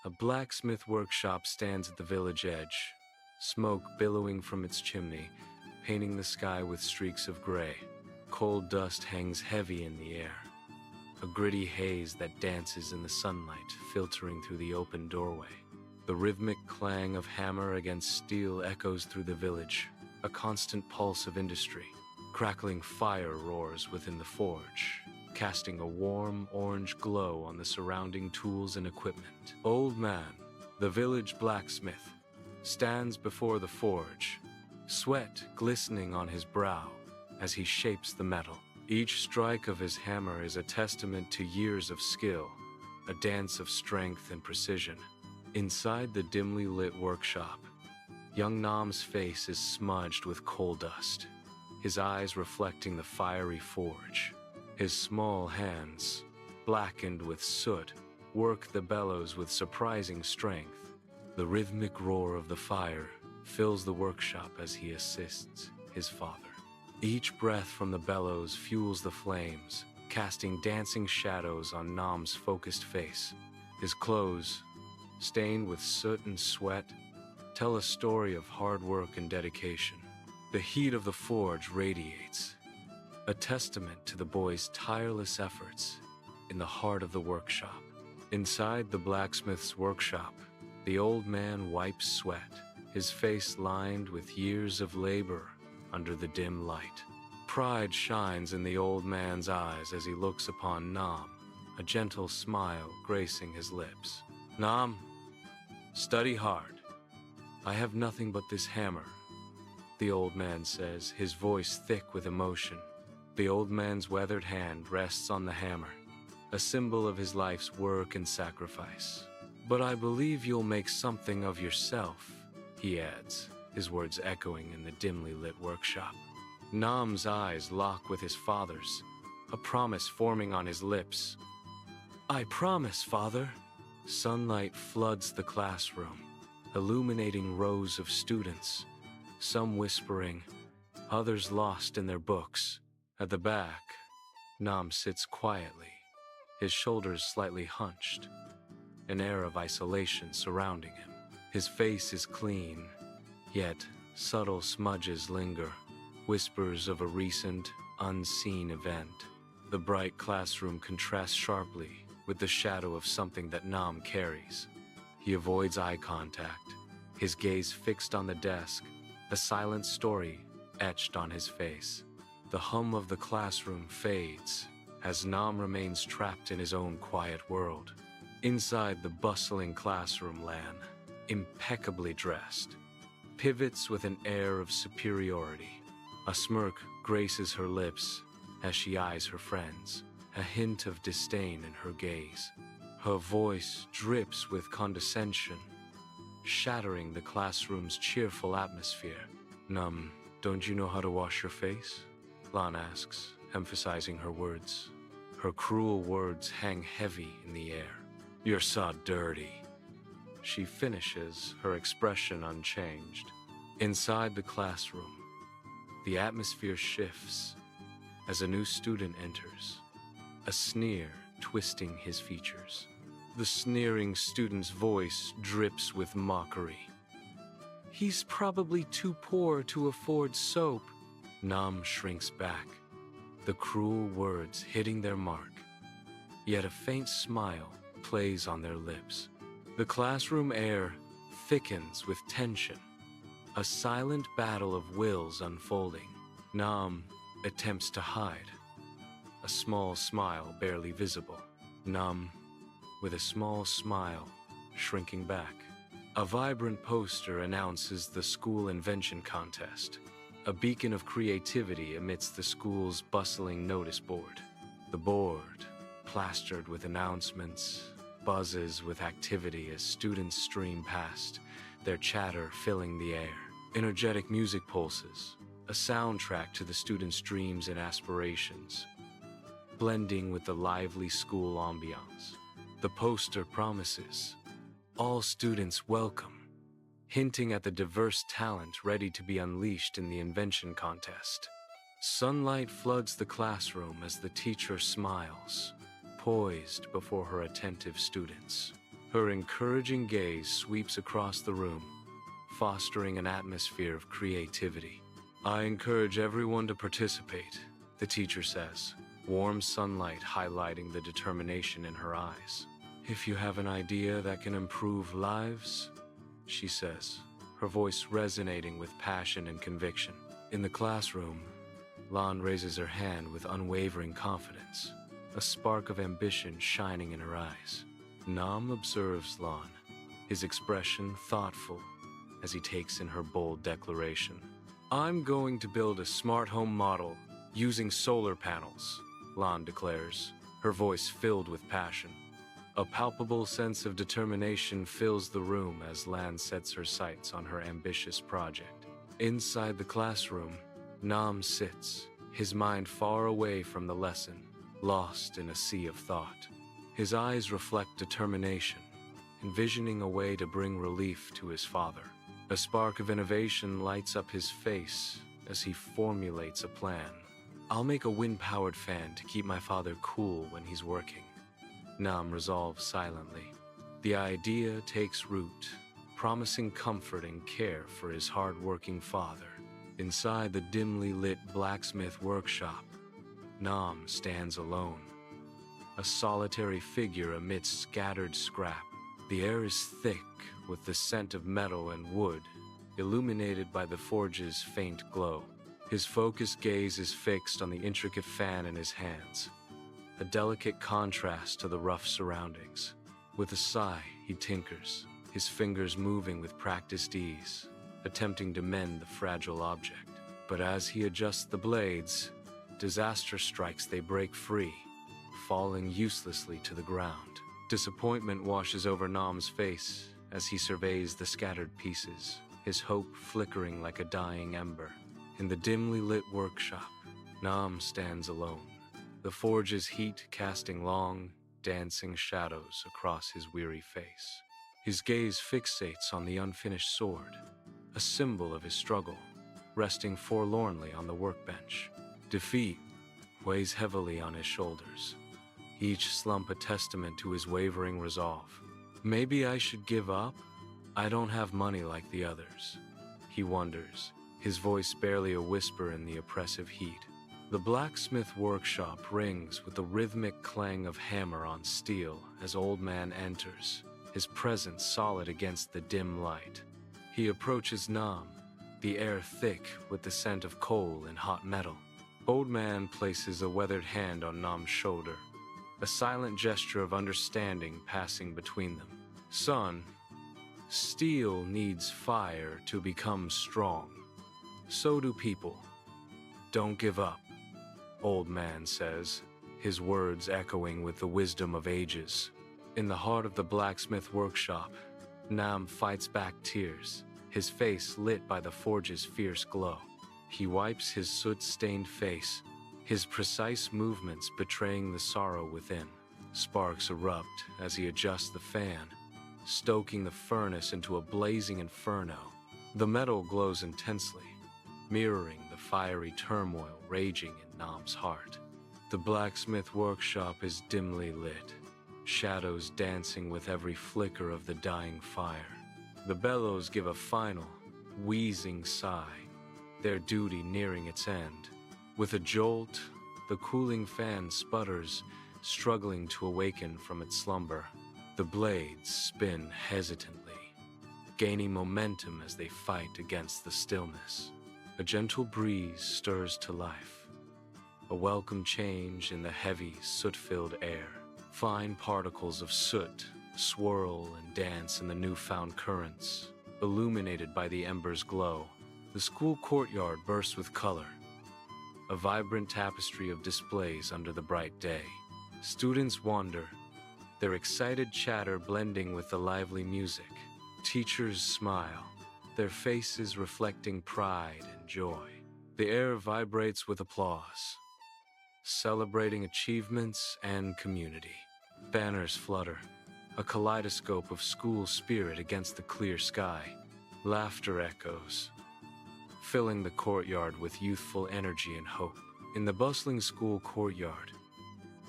A blacksmith workshop stands at the village edge, smoke billowing from its chimney, painting the sky with streaks of gray. Cold dust hangs heavy in the air, a gritty haze that dances in the sunlight filtering through the open doorway. The rhythmic clang of hammer against steel echoes through the village, a constant pulse of industry. Crackling fire roars within the forge, casting a warm orange glow on the surrounding tools and equipment. Old Man, the village blacksmith, stands before the forge, sweat glistening on his brow as he shapes the metal. Each strike of his hammer is a testament to years of skill, a dance of strength and precision. Inside the dimly lit workshop, young Nam's face is smudged with coal dust, his eyes reflecting the fiery forge. His small hands, blackened with soot, work the bellows with surprising strength. The rhythmic roar of the fire fills the workshop as he assists his father. Each breath from the bellows fuels the flames, casting dancing shadows on Nam's focused face. His clothes, stained with soot and sweat, tell a story of hard work and dedication. The heat of the forge radiates, a testament to the boy's tireless efforts in the heart of the workshop. Inside the blacksmith's workshop, the old man wipes sweat, his face lined with years of labor under the dim light. Pride shines in the old man's eyes as he looks upon Nam, a gentle smile gracing his lips. Nam, study hard. I have nothing but this hammer, the old man says, his voice thick with emotion. The old man's weathered hand rests on the hammer, a symbol of his life's work and sacrifice. But I believe you'll make something of yourself, he adds, his words echoing in the dimly lit workshop. Nam's eyes lock with his father's, a promise forming on his lips. I promise, Father. Sunlight floods the classroom, illuminating rows of students, some whispering, others lost in their books. At the back, Nam sits quietly, his shoulders slightly hunched, an air of isolation surrounding him. His face is clean, yet subtle smudges linger, whispers of a recent, unseen event. The bright classroom contrasts sharply with the shadow of something that Nam carries. He avoids eye contact, his gaze fixed on the desk, a silent story etched on his face. The hum of the classroom fades as Nam remains trapped in his own quiet world. Inside the bustling classroom, Lan, impeccably dressed, pivots with an air of superiority. A smirk graces her lips as she eyes her friends, a hint of disdain in her gaze. Her voice drips with condescension, shattering the classroom's cheerful atmosphere. Nam, don't you know how to wash your face? Lan asks, emphasizing her words. Her cruel words hang heavy in the air. You're so dirty. She finishes, her expression unchanged. Inside the classroom, the atmosphere shifts as a new student enters, a sneer twisting his features. The sneering student's voice drips with mockery. He's probably too poor to afford soap. Nam shrinks back, the cruel words hitting their mark. Yet a faint smile plays on their lips. The classroom air thickens with tension, a silent battle of wills unfolding. Nam attempts to hide, a small smile barely visible. Nam, with a small smile, shrinking back. A vibrant poster announces the school invention contest, a beacon of creativity amidst the school's bustling notice board. The board, plastered with announcements, buzzes with activity as students stream past, their chatter filling the air. Energetic music pulses, a soundtrack to the students' dreams and aspirations, blending with the lively school ambiance. The poster promises, all students welcome, hinting at the diverse talent ready to be unleashed in the invention contest. Sunlight floods the classroom as the teacher smiles, poised before her attentive students. Her encouraging gaze sweeps across the room, fostering an atmosphere of creativity. I encourage everyone to participate, the teacher says, warm sunlight highlighting the determination in her eyes. If you have an idea that can improve lives, she says, her voice resonating with passion and conviction. In the classroom, Lan raises her hand with unwavering confidence, a spark of ambition shining in her eyes. Nam observes Lan, his expression thoughtful as he takes in her bold declaration. I'm going to build a smart home model using solar panels, Lan declares, her voice filled with passion. A palpable sense of determination fills the room as Lan sets her sights on her ambitious project. Inside the classroom, Nam sits, his mind far away from the lesson, lost in a sea of thought. His eyes reflect determination, envisioning a way to bring relief to his father. A spark of innovation lights up his face as he formulates a plan. I'll make a wind-powered fan to keep my father cool when he's working, Nam resolves silently. The idea takes root, promising comfort and care for his hard-working father. Inside the dimly lit blacksmith workshop, Nam stands alone, a solitary figure amidst scattered scrap. The air is thick with the scent of metal and wood, illuminated by the forge's faint glow. His focused gaze is fixed on the intricate fan in his hands, a delicate contrast to the rough surroundings. With a sigh, he tinkers, his fingers moving with practiced ease, attempting to mend the fragile object. But as he adjusts the blades, disaster strikes. They break free, falling uselessly to the ground. Disappointment washes over Nam's face as he surveys the scattered pieces, his hope flickering like a dying ember. In the dimly lit workshop, Nam stands alone, the forge's heat casting long, dancing shadows across his weary face. His gaze fixates on the unfinished sword, a symbol of his struggle, resting forlornly on the workbench. Defeat weighs heavily on his shoulders, each slump a testament to his wavering resolve. Maybe I should give up? I don't have money like the others, he wonders, his voice barely a whisper in the oppressive heat. The blacksmith workshop rings with the rhythmic clang of hammer on steel as Old Man enters, his presence solid against the dim light. He approaches Nam, the air thick with the scent of coal and hot metal. Old Man places a weathered hand on Nam's shoulder, a silent gesture of understanding passing between them. Son, steel needs fire to become strong. So do people. Don't give up, Old Man says, his words echoing with the wisdom of ages. In the heart of the blacksmith workshop, Nam fights back tears, his face lit by the forge's fierce glow. He wipes his soot-stained face, his precise movements betraying the sorrow within. Sparks erupt as he adjusts the fan, stoking the furnace into a blazing inferno. The metal glows intensely, mirroring the fiery turmoil raging in Nam's heart. The blacksmith workshop is dimly lit, shadows dancing with every flicker of the dying fire. The bellows give a final, wheezing sigh, their duty nearing its end. With a jolt, the cooling fan sputters, struggling to awaken from its slumber. The blades spin hesitantly, gaining momentum as they fight against the stillness. A gentle breeze stirs to life, a welcome change in the heavy, soot-filled air. Fine particles of soot swirl and dance in the newfound currents, illuminated by the ember's glow. The school courtyard bursts with color, a vibrant tapestry of displays under the bright day. Students wander, their excited chatter blending with the lively music. Teachers smile, their faces reflecting pride and joy. The air vibrates with applause, celebrating achievements and community. Banners flutter, a kaleidoscope of school spirit against the clear sky. Laughter echoes, filling the courtyard with youthful energy and hope. In the bustling school courtyard,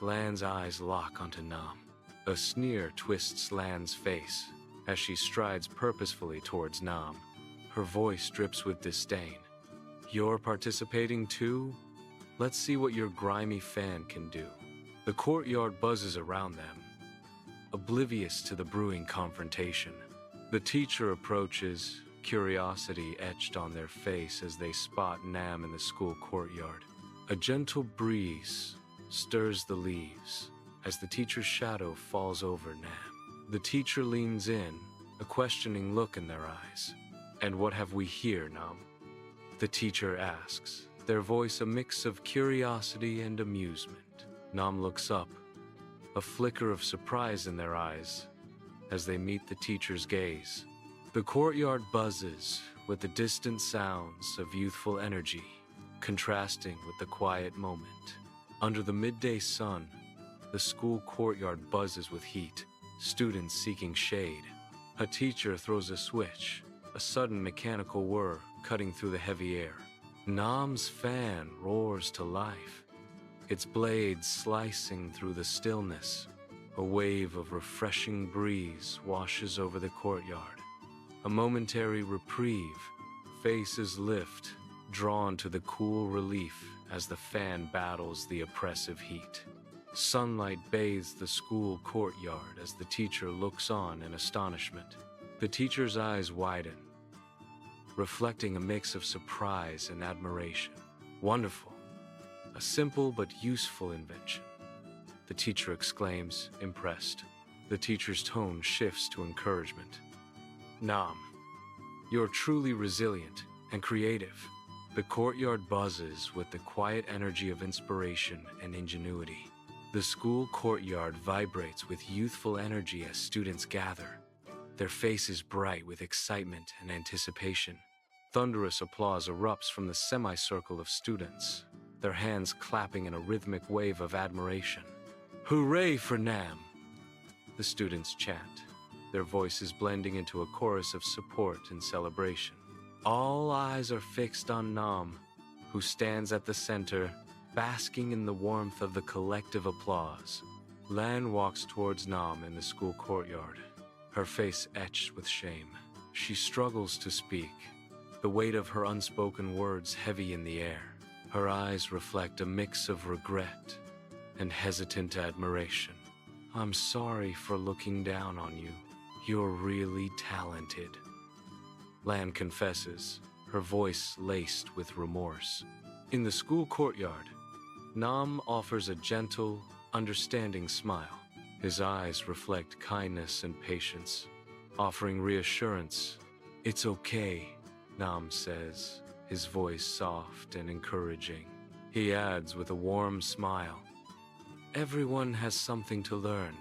Lan's eyes lock onto Nam, A sneer twists Lan's face as she strides purposefully towards Nam. Her voice drips with disdain. You're participating too? Let's see what your grimy fan can do. The courtyard buzzes around them, oblivious to the brewing confrontation. The teacher approaches, curiosity etched on their face as they spot Nam in the school courtyard. A gentle breeze stirs the leaves as the teacher's shadow falls over Nam. The teacher leans in, a questioning look in their eyes. And what have we here, Nam? The teacher asks, their voice a mix of curiosity and amusement. Nam looks up, a flicker of surprise in their eyes as they meet the teacher's gaze. The courtyard buzzes with the distant sounds of youthful energy, contrasting with the quiet moment. Under the midday sun, the school courtyard buzzes with heat, students seeking shade. A teacher throws a switch, a sudden mechanical whir cutting through the heavy air. Nam's fan roars to life, its blades slicing through the stillness. A wave of refreshing breeze washes over the courtyard. A momentary reprieve, faces lift, drawn to the cool relief as the fan battles the oppressive heat. Sunlight bathes the school courtyard as the teacher looks on in astonishment. The teacher's eyes widen, reflecting a mix of surprise and admiration. Wonderful. A simple but useful invention. The teacher exclaims, impressed. The teacher's tone shifts to encouragement. Nam, you're truly resilient and creative. The courtyard buzzes with the quiet energy of inspiration and ingenuity. The school courtyard vibrates with youthful energy as students gather, their faces bright with excitement and anticipation. Thunderous applause erupts from the semicircle of students, their hands clapping in a rhythmic wave of admiration. Hooray for Nam! The students chant, their voices blending into a chorus of support and celebration. All eyes are fixed on Nam, who stands at the center, basking in the warmth of the collective applause. Lan walks towards Nam in the school courtyard, her face etched with shame. She struggles to speak, the weight of her unspoken words heavy in the air. Her eyes reflect a mix of regret and hesitant admiration. I'm sorry for looking down on you. You're really talented. Lan confesses, her voice laced with remorse. In the school courtyard, Nam offers a gentle, understanding smile. His eyes reflect kindness and patience, offering reassurance. It's okay, Nam says, his voice soft and encouraging. He adds with a warm smile, everyone has something to learn.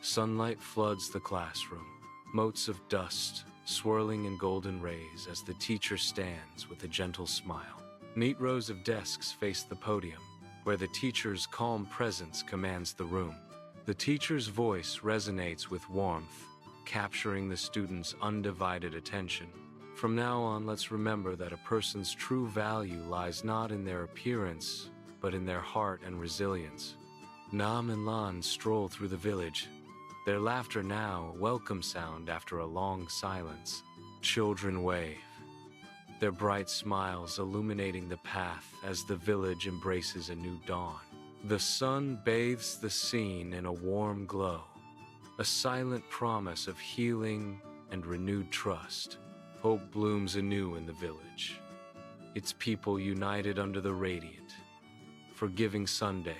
Sunlight floods the classroom, motes of dust swirling in golden rays as the teacher stands with a gentle smile. Neat rows of desks face the podium, where the teacher's calm presence commands the room. The teacher's voice resonates with warmth, capturing the students' undivided attention. From now on, let's remember that a person's true value lies not in their appearance, but in their heart and resilience. Nam and Lan stroll through the village, their laughter now a welcome sound after a long silence. Children wave, their bright smiles illuminating the path as the village embraces a new dawn. The sun bathes the scene in a warm glow, a silent promise of healing and renewed trust. Hope blooms anew in the village, its people united under the radiant, forgiving Sunday.